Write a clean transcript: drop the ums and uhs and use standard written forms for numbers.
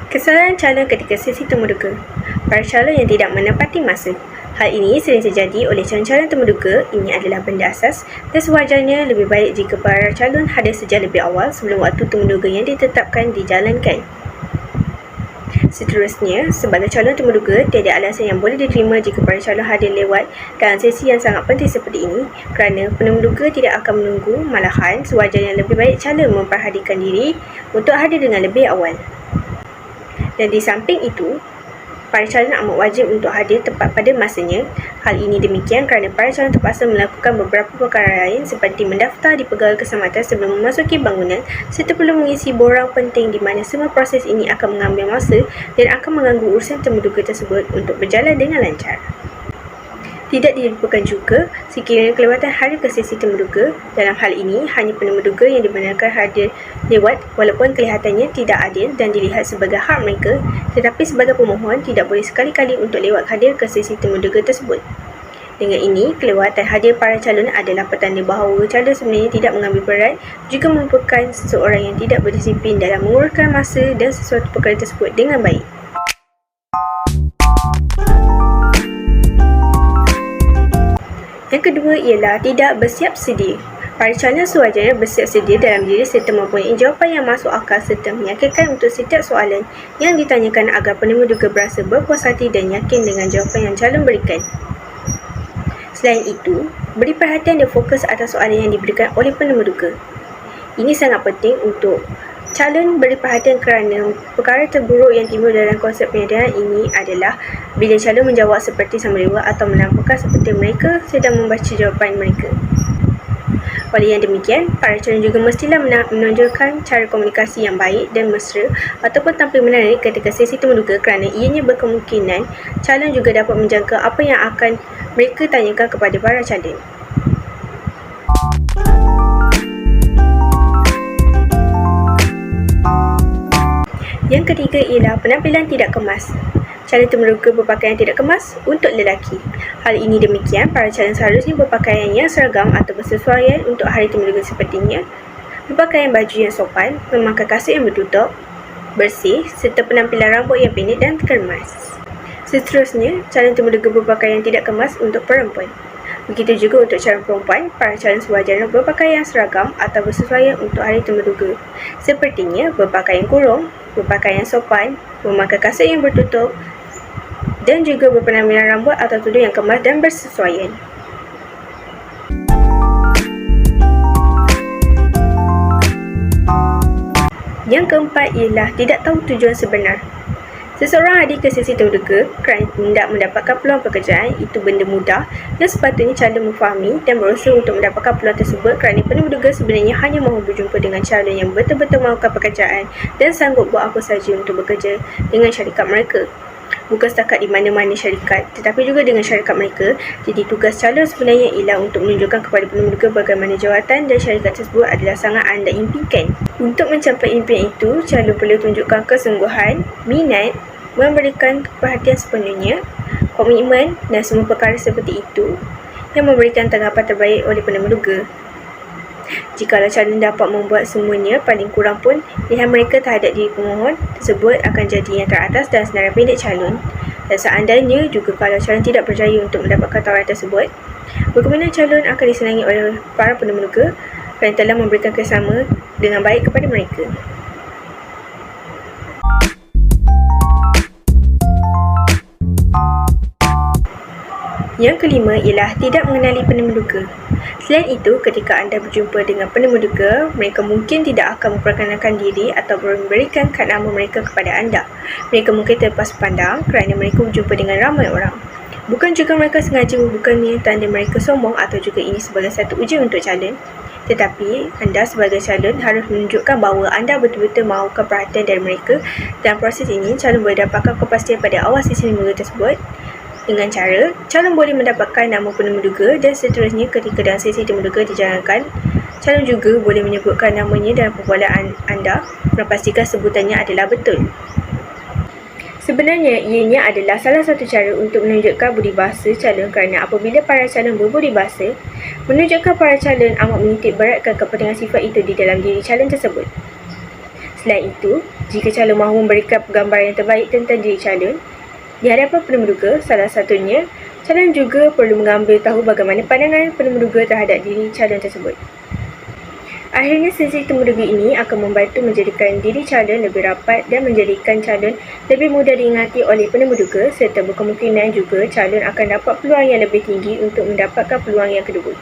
Kesalahan calon ketika sesi temuduga. Para calon yang tidak menepati masa. Hal ini sering terjadi oleh calon-calon temuduga. Ini adalah benda asas dan sewajarnya lebih baik jika para calon hadir sejak lebih awal sebelum waktu temuduga yang ditetapkan dijalankan. Seterusnya, sebagai calon temuduga, tiada alasan yang boleh diterima jika para calon hadir lewat dalam sesi yang sangat penting seperti ini kerana penemuduga tidak akan menunggu, malahan sewajarnya lebih baik calon memperhatikan diri untuk hadir dengan lebih awal. Dan di samping itu, para calon amat wajib untuk hadir tepat pada masanya. Hal ini demikian kerana para calon terpaksa melakukan beberapa perkara lain seperti mendaftar di pegawai keselamatan sebelum memasuki bangunan serta perlu mengisi borang penting di mana semua proses ini akan mengambil masa dan akan mengganggu urusan temuduga tersebut untuk berjalan dengan lancar. Tidak dilupakan juga sekiranya kelewatan hadir ke sesi temuduga. Dalam hal ini, hanya penemuduga yang dibenarkan hadir lewat walaupun kelihatannya tidak adil dan dilihat sebagai hak mereka, tetapi sebagai pemohon tidak boleh sekali-kali untuk lewat hadir ke sesi temuduga tersebut. Dengan ini, kelewatan hadir para calon adalah petanda bahawa calon sebenarnya tidak mengambil berat juga merupakan seseorang yang tidak berdisiplin dalam menguruskan masa dan sesuatu perkara tersebut dengan baik. Yang kedua ialah tidak bersiap sedia. Para calon sewajarnya bersiap sedia dalam diri serta mempunyai jawapan yang masuk akal serta meyakinkan untuk setiap soalan yang ditanyakan agar penemuduga berasa berpuas hati dan yakin dengan jawapan yang calon berikan. Selain itu, beri perhatian dan fokus atas soalan yang diberikan oleh penemuduga. Ini sangat penting untuk calon beri perhatian kerana perkara terburuk yang timbul dalam konsep penyaringan ini adalah bila calon menjawab seperti samariwa atau menampakkan seperti mereka sedang membaca jawapan mereka. Oleh yang demikian, para calon juga mestilah menonjolkan cara komunikasi yang baik dan mesra ataupun tampil menarik ketika sesi temuduga kerana ianya berkemungkinan calon juga dapat menjangka apa yang akan mereka tanyakan kepada para calon. Yang ketiga ialah penampilan tidak kemas. Calon temuduga berpakaian tidak kemas untuk lelaki. Hal ini demikian, para calon seharusnya berpakaian yang seragam atau bersesuaian untuk hari temuduga sepertinya berpakaian baju yang sopan, memakai kasut yang bertutup, bersih serta penampilan rambut yang pendek dan kemas. Seterusnya, calon temuduga berpakaian tidak kemas untuk perempuan. Begitu juga untuk calon perempuan, para calon sewajarnya berpakaian seragam atau bersesuaian untuk hari temuduga. Sepertinya berpakaian kurung, berpakaian sopan, memakai kasut yang bertutup dan juga berpenampilan rambut atau tudung yang kemas dan bersesuaian. Yang keempat ialah tidak tahu tujuan sebenar. Seseorang hadir ke sesi temuduga kerana hendak mendapatkan peluang pekerjaan, itu benda mudah dan sepatutnya calon memfahami dan berusaha untuk mendapatkan peluang tersebut kerana penemuduga sebenarnya hanya mahu berjumpa dengan calon yang betul-betul mahukan pekerjaan dan sanggup buat apa saja untuk bekerja dengan syarikat mereka. Bukan setakat di mana-mana syarikat, tetapi juga dengan syarikat mereka. Jadi tugas calon sebenarnya ialah untuk menunjukkan kepada penemuduga bagaimana jawatan dan syarikat tersebut adalah sangat anda impikan. Untuk mencapai impian itu, calon perlu tunjukkan kesungguhan, minat, memberikan perhatian sepenuhnya, komitmen dan semua perkara seperti itu yang memberikan tanggapan terbaik oleh penemuduga. Jikalau calon dapat membuat semuanya, paling kurang pun pilihan mereka terhadap diri pemohon tersebut akan jadi yang teratas dalam senarai pendek calon. Dan seandainya juga kalau calon tidak berjaya untuk mendapatkan tawaran tersebut, berkemungkinan calon akan disenangi oleh para penemuduga kerana telah memberikan kerjasama dengan baik kepada mereka. Yang kelima ialah tidak mengenali penemuduga. Selain itu, ketika anda berjumpa dengan penemuduga, mereka mungkin tidak akan memperkenalkan diri atau memberikan kad nama mereka kepada anda. Mereka mungkin terlepas pandang kerana mereka berjumpa dengan ramai orang. Bukan juga mereka sengaja membukannya tanda mereka sombong atau juga ini sebagai satu ujian untuk calon. Tetapi, anda sebagai calon harus menunjukkan bahawa anda betul-betul mahukan perhatian dari mereka. Dalam proses ini, calon boleh dapatkan kepastian pada awal sesi temuduga tersebut. Dengan cara, calon boleh mendapatkan nama penemuduga dan seterusnya ketika dalam sesi temuduga dijalankan. Calon juga boleh menyebutkan namanya dalam perbualan anda, memastikan sebutannya adalah betul. Sebenarnya, ianya adalah salah satu cara untuk menunjukkan budi bahasa calon kerana apabila para calon berbudi bahasa, menunjukkan para calon amat menitik beratkan kepentingan sifat itu di dalam diri calon tersebut. Selain itu, jika calon mahu memberikan gambaran yang terbaik tentang diri calon, di hadapan penemuduga, salah satunya, calon juga perlu mengambil tahu bagaimana pandangan penemuduga terhadap diri calon tersebut. Akhirnya, sesi temuduga ini akan membantu menjadikan diri calon lebih rapat dan menjadikan calon lebih mudah diingati oleh penemuduga serta berkemungkinan juga calon akan dapat peluang yang lebih tinggi untuk mendapatkan peluang yang kedua.